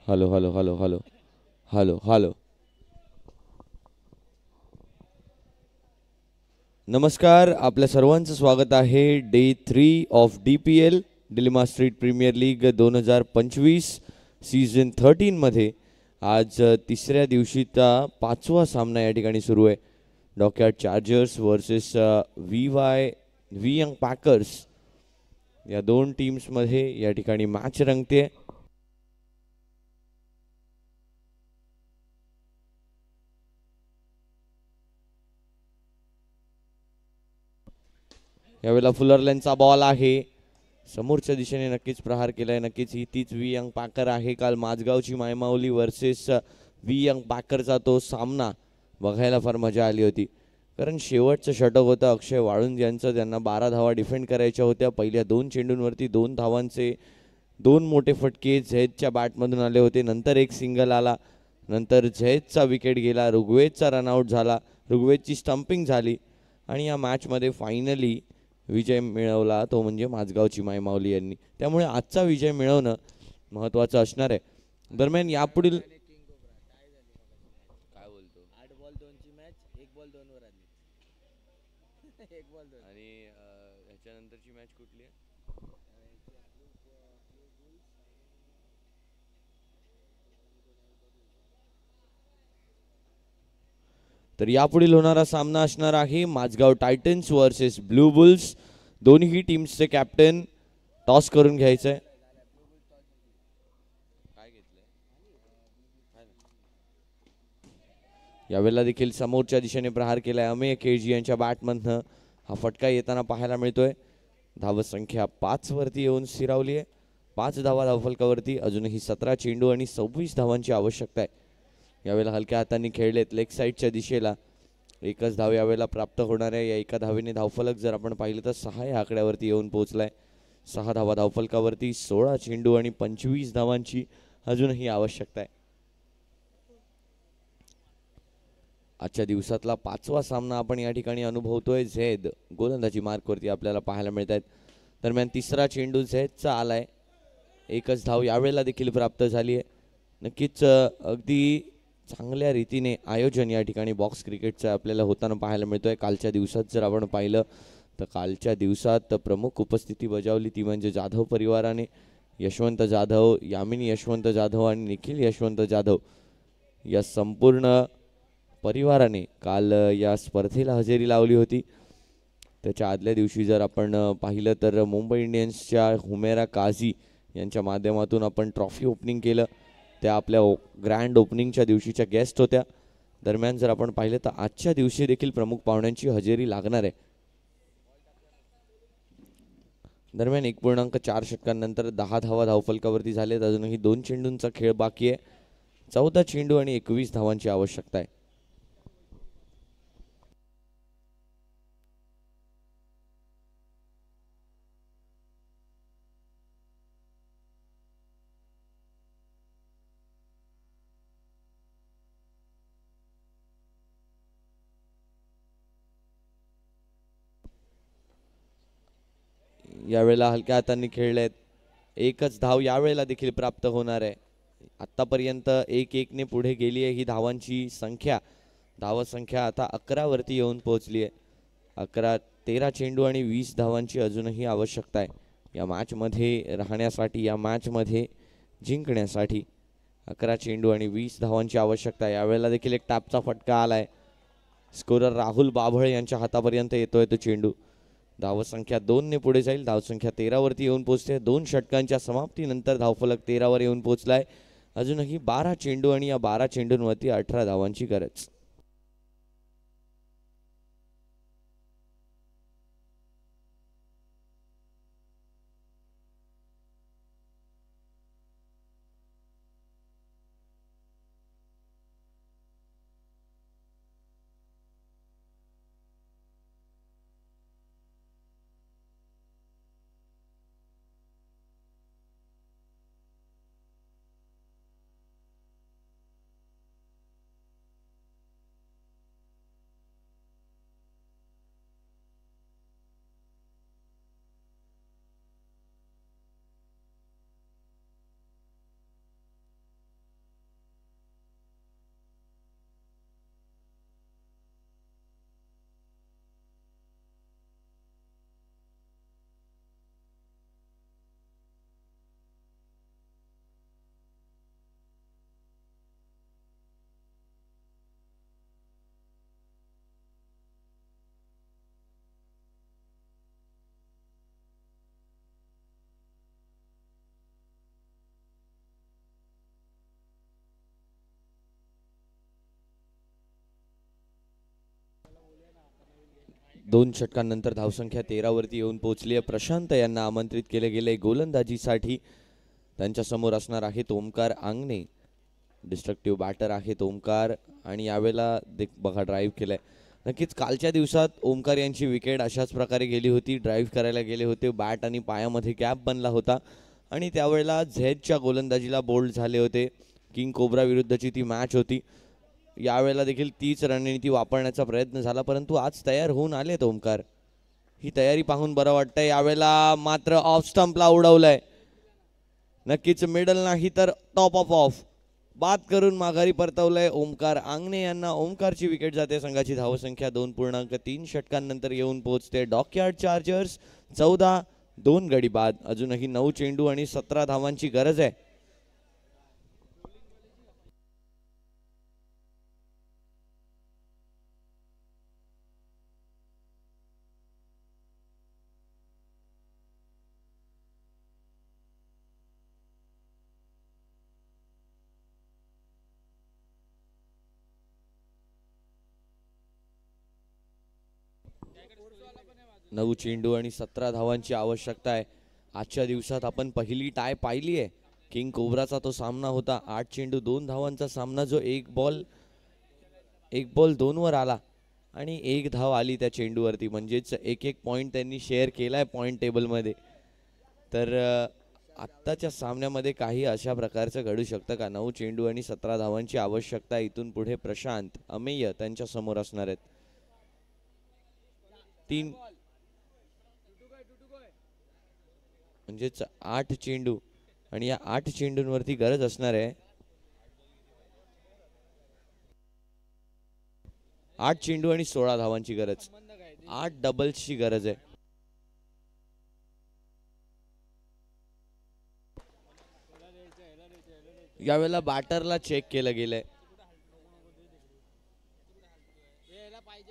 Hello hello hello hello hello hello. नमस्कार, आपल्या सर्वांचं स्वागत आहे day 3 of DPL D'Lima street premier league 2025 season 13मध्ये. आज तिसऱ्या दिवशीचा पाचवा सामना या ठिकाणी सुरू आहे. Dockyard chargers versus V young packers या दोन टीम्समध्ये या ठिकाणी मॅच रंगते. यावेळेला फुलरलँडचा बॉल आहे. समोरच्या दिशेने नक्कीच प्रहार केलाय. नक्कीच ही तीच व्ही यंग पॅकर आहे. काल माझगावची मायमावली वर्सेस व्ही यंग पॅकरचा तो सामना बघायला फार मजा आली होती. कारण शेवटचं षटक होतं अक्षय वाळुंज यांचं. त्यांना 12 धावा डिफेंड करायच्या होत्या. पहिल्या 2 चेंडूंवरती 2 धावांचे 2 मोठे फटके झैदच्या बॅटमधून आले होते. नंतर एक सिंगल आला. नंतर झैदचा विकेट गेला. ऋग्वेदचा रनआउट झाला. ऋग्वेदची स्टंपिंग झाली आणि या मॅचमध्ये फायनली विजय मिळवला तो म्हणजे माझगावची मायमावली यांनी. त्यामुळे आजचा विजय मिळवणं महत्त्वाचं असणार आहे. दरम्यान यापुढील काय बोलतो 8 बॉल 2ची मॅच 1 बॉल 2 वर आली. 1 बॉल 2 आणि ह्याच्यानंतरची मॅच कुठली आहे? तर यापुढील होणारा सामना असणार आहे Mazgaon Titans versus Blue Bulls. दोन्ही टीम्सचे कॅप्टन टॉस करून घ्यायचंय. काय घेतलंय यावेळेला देखील समोरच्या दिशेने प्रहार केलाय अमेय केळजी यांच्या बॅटमधनं. हा फटका येताना पाहायला मिळतोय. धावसंख्या 5 वरती येऊन स्थिरावली आहे. 5 धावा धावफलकावरती. अजूनही 17 चेंडू आणि 26 धावांची आवश्यकता आहे. यावेळेला हलक्या हातांनी खेळलेत लेग साईडच्या दिशेला. एकच धाव यावेळेला प्राप्त होणार आहे. या एका धावेने धावफलक जर आपण पाहिलं तर 6 या आकड्यावरती येऊन पोहोचलाय. 6 धावा धावफलकावरती. 16 चेंडू आणि 25 धावांची अजूनही आवश्यकता आहे. आजच्या दिवसातला 5वा सामना आपण या ठिकाणी अनुभवतोय. झैद गोलंदाजी मार्कवरती आपल्याला पाहायला मिळत आहेत. दरम्यान तिसरा चेंडू झैदचा आलाय. एकच धाव यावेळेला देखील प्राप्त झाली आहे. नक्कीच अगदी चांगल्या रीतीने आयोजन या ठिकाणी बॉक्स क्रिकेटचं आपल्याला होताना पाहायला मिळतोय. कालच्या दिवसात जर आपण पाहिलं तर कालच्या दिवसात प्रमुख उपस्थिती बजावली ती म्हणजे जाधव परिवाराने. यशवंत जाधव, यामिनी यशवंत जाधव आणि निखिल यशवंत जाधव या संपूर्ण परिवाराने काल या स्पर्धेला हजेरी लावली होती. त्याच्या आदल्या दिवशी जर आपण पाहिलं तर मुंबई इंडियन्सच्या हुमेरा काझी यांच्या माध्यमातून आपण ट्रॉफी ओपनिंग केलं. त्या आपल्या ग्रँड ओपनिंगच्या दिवशीच्या गेस्ट होत्या. दरम्यान जर आपण पाहिलं तर आजच्या दिवशी देखील प्रमुख पाहुण्यांची हजेरी लागणार आहे. दरम्यान 1.4 षटकांनंतर 10 धावा धावफलकावरती झालेत. अजूनही 2 चेंडूंचा खेळ बाकी आहे. 14 चेंडू आणि 21 धावांची आवश्यकता आहे. यावेळेला हलक्या हातांनी खेळलेत. एकच धाव यावेळेला देखील प्राप्त होणार आहे. आत्तापर्यंत 1-1ने पुढे गेली आहे ही धावांची संख्या. धावसंख्या आता 11 वरती येऊन पोहोचली आहे. 11, 13 चेंडू आणि 20 धावांची अजूनही आवश्यकता आहे या मॅचमध्ये राहण्यासाठी. या मॅचमध्ये जिंकण्यासाठी 11 चेंडू आणि 20 धावांची आवश्यकता आहे. यावेळेला देखील एक टॅपचा फटका आलाय. स्कोरर राहुल बाभळ यांच्या हातापर्यंत येतोय तो चेंडू. धावसंख्या 2ने पुढे जाईल. धावसंख्या 13 वरती येऊन पोहोचते. 2 षटकांच्या समाप्तीनंतर धावफलक 13 वर येऊन पोहोचलाय. अजूनही 12 चेंडू आणि या 12 चेंडूंवरती 18 धावांची गरज. 2 षटकांनंतर धावसंख्या 13 वरती येऊन पोहोचली आहे. प्रशांत यांना आमंत्रित केले गेले गोलंदाजीसाठी. त्यांच्या समोर असणार आहेत ओमकार आंगणे. डिस्ट्रक्टिव्ह बॅटर आहेत ओमकार आणि यावेळेला बघा ड्राईव्ह केलाय. नक्कीच कालच्या दिवसात ओमकार यांची विकेट अशाच प्रकारे गेली होती. ड्राईव्ह करायला गेले होते, बॅट आणि पायामध्ये गॅप बनला होता आणि त्यावेळेला झेडच्या गोलंदाजीला बोल्ड झाले होते. किंग कोब्रा विरुद्धची ती मॅच होती. यावेळेला देखील तीच रणनीती वापरण्याचा प्रयत्न झाला, परंतु आज तयार होऊन आलेत ओमकार. ही तयारी पाहून बरं वाटतंय. यावेळेला मात्र ऑफ स्टंपला उडवलंय. नक्कीच मिडल नाही तर टॉप ऑफ ऑफ बाद करून माघारी परतवलंय ओमकार आंगणे यांना. ओमकारची विकेट जाते. संघाची धावसंख्या 2.3 षटकांनंतर येऊन पोहोचते. डॉकयार्ड चार्जर्स 14-2 गडी बाद. अजूनही 9 चेंडू आणि 17 धावांची गरज आहे. नऊ चेंडू आणि 17 धावांची आवश्यकता आहे. आजच्या दिवसात आपण पहिली टाय पाहिली आहे. किंग कोब्राचा तो सामना होता. 8 चेंडू 2 धावांचा सामना, जो एक बॉल 2 वर आला आणि 1 धाव आली त्या चेंडूवरती. म्हणजेच एक पॉईंट त्यांनी शेअर केलाय पॉईंट टेबलमध्ये. तर आत्ताच्या सामन्यामध्ये काही अशा प्रकारचं घडू शकतं का? 9 चेंडू आणि 17 धावांची आवश्यकता. इथून पुढे प्रशांत अमेय त्यांच्या समोर असणार आहेत. 3 म्हणजेच 8 चेंडू आणि या 8 चेंडूंवरती गरज असणार आहे. 8 चेंडू आणि 16 धावांची गरज. 8 डबल्सची गरज आहे. यावेळेला बॅटरला चेक केलं गेलंय.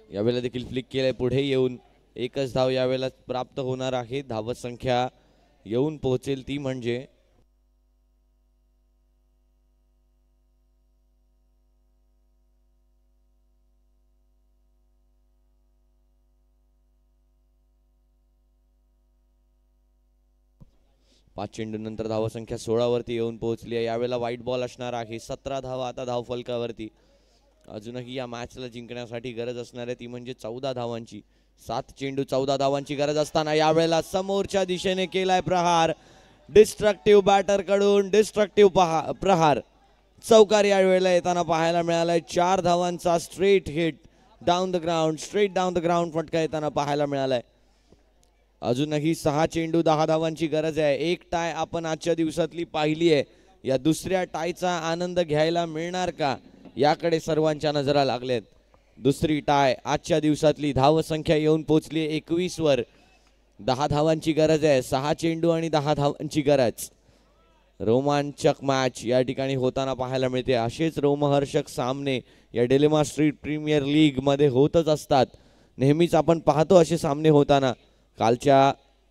यावेळेला देखील फ्लिक केलंय पुढे येऊन. एकच धाव यावेळेला प्राप्त होणार आहे. धावत संख्या येऊन पोहोचेल ती म्हणजे 5 चेंडूनंतर धावसंख्या 16 वरती येऊन पोहोचली आहे. यावेळेला व्हाईट बॉल असणार आहे. 17 धावा आता धावफलकावरती. अजूनही या मॅचला जिंकण्यासाठी गरज असणार आहे ती म्हणजे 14 धावांची. 7 चेंडू 14 धावांची गरज असताना यावेळेला समोरच्या दिशेने केलाय प्रहार. डिस्ट्रक्टिव्ह बॅटर कडून डिस्ट्रक्टिव्ह प्रहार. चौकार यावेळेला येताना पाहायला मिळालाय. 4 धावांचा straight hit down the ground. Straight down the ground फटका येताना पाहायला मिळालाय. अजूनही 6 चेंडू 10 धावांची गरज आहे. एक टाय आपण आजच्या दिवसातली पाहिली आहे. या दुसऱ्या टायचा आनंद घ्यायला मिळणार का, याकडे सर्वांच्या नजरा लागलेत. दुसरी टाय आजच्या दिवसातली. धावसंख्या येऊन पोहोचली 21 वर. 10 धावांची गरज आहे. 6 चेंडू आणि 10 धावांची गरज. रोमांचक मॅच या ठिकाणी होताना पाहायला मिळते. असेच रोमहर्षक सामने या डिलेमा स्ट्रीट प्रीमियर लीग मध्ये होतच असतात. नेहमीच आपण पाहतो असे सामने होताना.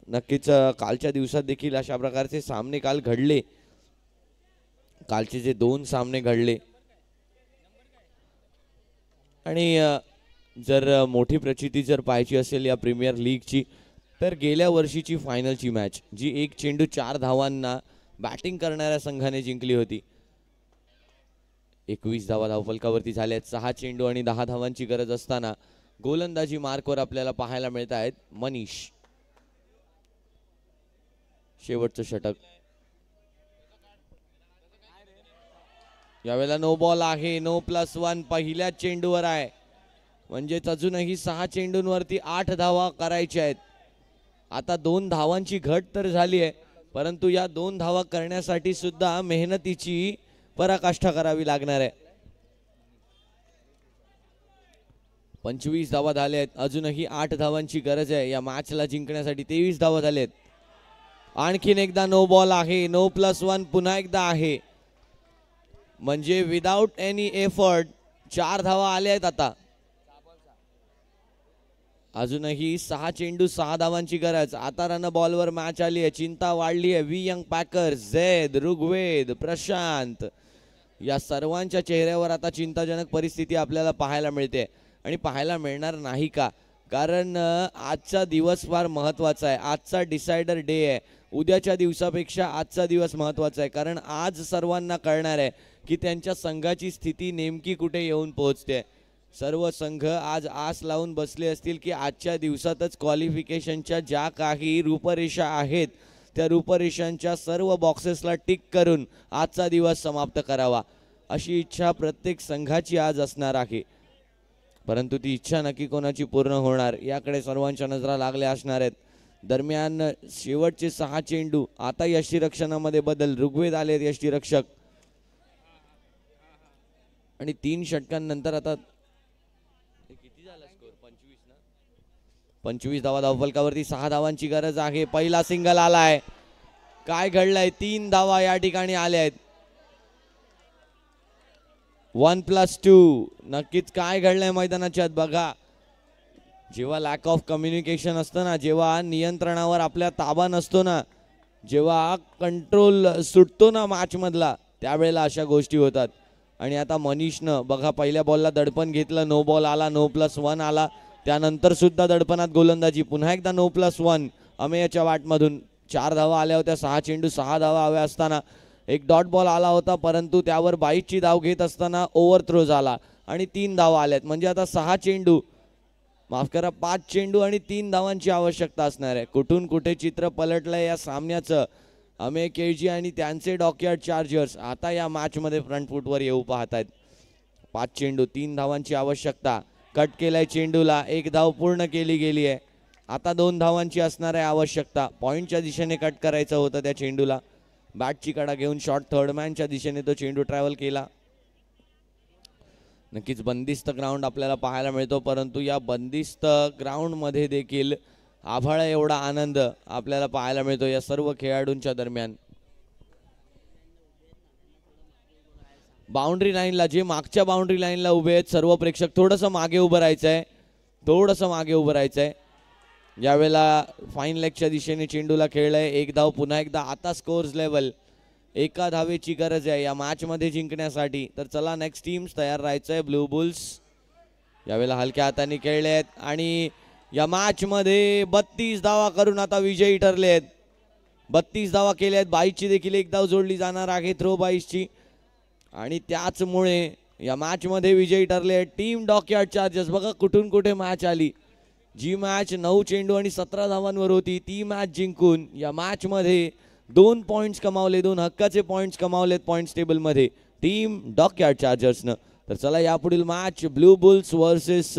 नक्कीच कालच्या दिवसात देखील अशा प्रकारचे सामने काल घडले. कालचे जे 2 सामने घडले आणि जर मोठी प्रचिती जर पाहायची असेल या प्रीमियर लीगची तर गेल्या वर्षीची फायनलची मॅच जी 1 चेंडू 4 धावांना बॅटिंग करणाऱ्या संघाने जिंकली होती. 21 धावा धावफलकावरती झाल्यात. 6 चेंडू आणि 10 धावांची गरज असताना गोलंदाजी मार्कवर आपल्याला पाहायला मिळत आहेत मनीष. शेवटचं षटक. यावेळेला नो बॉल आहे. नो +1 पहिल्या चेंडूवर आहे. म्हणजेच अजूनही 6 चेंडूंवरती 8 धावा करायच्या आहेत. आता 2 धावांची घट तर झाली आहे, परंतु या 2 धावा करण्यासाठी सुद्धा मेहनतीची पराकाष्ठा करावी लागणार आहे. 25 धावा झाल्या आहेत. अजूनही 8 धावांची गरज आहे या मॅचला जिंकण्यासाठी. 23 धावा झाल्यात. आणखीन एकदा नो बॉल आहे. नो +1 पुन्हा एकदा आहे. म्हणजे विदाउट एनी एफर्ट 4 धावा आल्या आहेत. आता अजूनही 6 चेंडू 6 धावांची गरज. आता रन बॉलवर मॅच आली आहे. चिंता वाढली आहे. V Young Packers, Z, Rigved, Prashant या सर्वांच्या चेहऱ्यावर आता चिंताजनक परिस्थिती आपल्याला पाहायला मिळते. आणि पाहायला मिळणार नाही का, कारण आजचा दिवस फार महत्त्वाचा आहे. आजचा डिसायडर डे आहे. उद्याच्या दिवसापेक्षा आजचा दिवस महत्त्वाचा आहे, कारण आज सर्वांना कळणार आहे की त्यांच्या संघाची स्थिती नेमकी कुठे येऊन पोहोचते. सर्व संघ आज आस लावून बसले असतील की आजच्या दिवसातच क्वालिफिकेशनच्या ज्या काही रूपरेषा आहेत त्या रूपरेषांच्या सर्व बॉक्सेसला टिक करून आजचा दिवस समाप्त करावा, अशी इच्छा प्रत्येक संघाची आज असणार आहे. परंतु ती इच्छा नक्की कोणाची पूर्ण होणार याकडे सर्वांच्या नजरा लागल्या असणार आहेत. दरम्यान शेवटचे 6 चेंडू. आता यष्टीरक्षणामध्ये बदल. ऋग्वेद आलेत यष्टीरक्षक आणि 3 षटकांनंतर आता किती झाला स्कोर? 25 ना. 25 धावा धावफलकावरती. 6 धावांची गरज आहे. पहिला सिंगल आलाय. काय घडलंय? 3 धावा या ठिकाणी आल्या आहेत. 1+2. नक्कीच काय घडलंय मैदानाच्या आत बघा. जेव्हा लॅक ऑफ कम्युनिकेशन असतं ना, जेव्हा नियंत्रणावर आपल्या ताबा नसतो ना, जेव्हा कंट्रोल सुटतो ना मॅच मधला, त्यावेळेला अशा गोष्टी होतात. आणि आता मनीषनं बघा पहिल्या बॉलला दडपण घेतलं. नो बॉल आला. नो +1 आला. त्यानंतर सुद्धा दडपणात गोलंदाजी. पुन्हा एकदा नो +1 अमेयच्या वाटमधून. 4 धावा आल्या होत्या. 6 चेंडू 6 धावा हव्या असताना एक डॉट बॉल आला होता, परंतु त्यावर 22ची धाव घेत असताना ओव्हर थ्रो झाला आणि 3 धावा आल्यात. म्हणजे आता 6 चेंडू, माफ करा 5 चेंडू आणि 3 धावांची आवश्यकता असणार आहे. कुठून कुठे चित्र पलटलंय या सामन्याचं. अमेय केळजी आणि त्यांचे डॉकयार्ड चार्जर्स आता या मॅचमध्ये फ्रंट फूटवर येऊ पाहतायत. 5 चेंडू 3 धावांची आवश्यकता. कट केलाय चेंडूला. 1 धाव पूर्ण केली गेली आहे. आता 2 धावांची असणार आहे आवश्यकता. पॉइंटच्या दिशेने कट करायचं होतं त्या चेंडूला. बॅटची कडा घेऊन शॉर्ट थर्डमॅनच्या दिशेने तो चेंडू ट्रॅव्हल केला. नक्कीच बंदिस्त ग्राउंड आपल्याला पाहायला मिळतो, परंतु या बंदिस्त ग्राउंडमध्ये देखील आभाळा एवढा आनंद आपल्याला पाहायला मिळतो या सर्व खेळाडूंच्या दरम्यान. बाउंड्री लाईनला, जे मागच्या बाउंड्री लाईनला उभे आहेत सर्व प्रेक्षक, थोडंसं मागे उभं राहायचं आहे. थोडंसं मागे उभं राहायचं आहे. यावेळेला फाईन लेगच्या दिशेने चेंडूला खेळलाय. 1 धाव पुन्हा एकदा. आता स्कोर्स लेवल 1 धावेची गरज आहे या मॅच मध्ये जिंकण्यासाठी. तर चला नेक्स्ट टीम्स तयार राहायचंय. ब्लू बुल्स यावेळेला हलक्या हाताने खेळले आहेत आणि या मॅच मध्ये 32 धावा करून आता विजयी ठरले आहेत. 32 धावा केल्या आहेत. 22ची देखील 1 धाव जोडली जाणार आहे थ्रो 22ची आणि त्याचमुळे या मॅच मध्ये विजयी ठरले आहेत टीम डॉकयार्ड चार्जर्स. बघा कुठून कुठे मॅच आली. जी मॅच 9 चेंडू आणि 17 धावांवर होती ती मॅच जिंकून या मॅच मध्ये 2 पॉइंट्स कमावले. 2 हक्काचे पॉइंट्स कमावलेत पॉइंट्स टेबल मध्ये टीम डॉकयार्ड चार्जर्सनं. तर चला यापुढील मॅच ब्लू बुल्स वर्सेस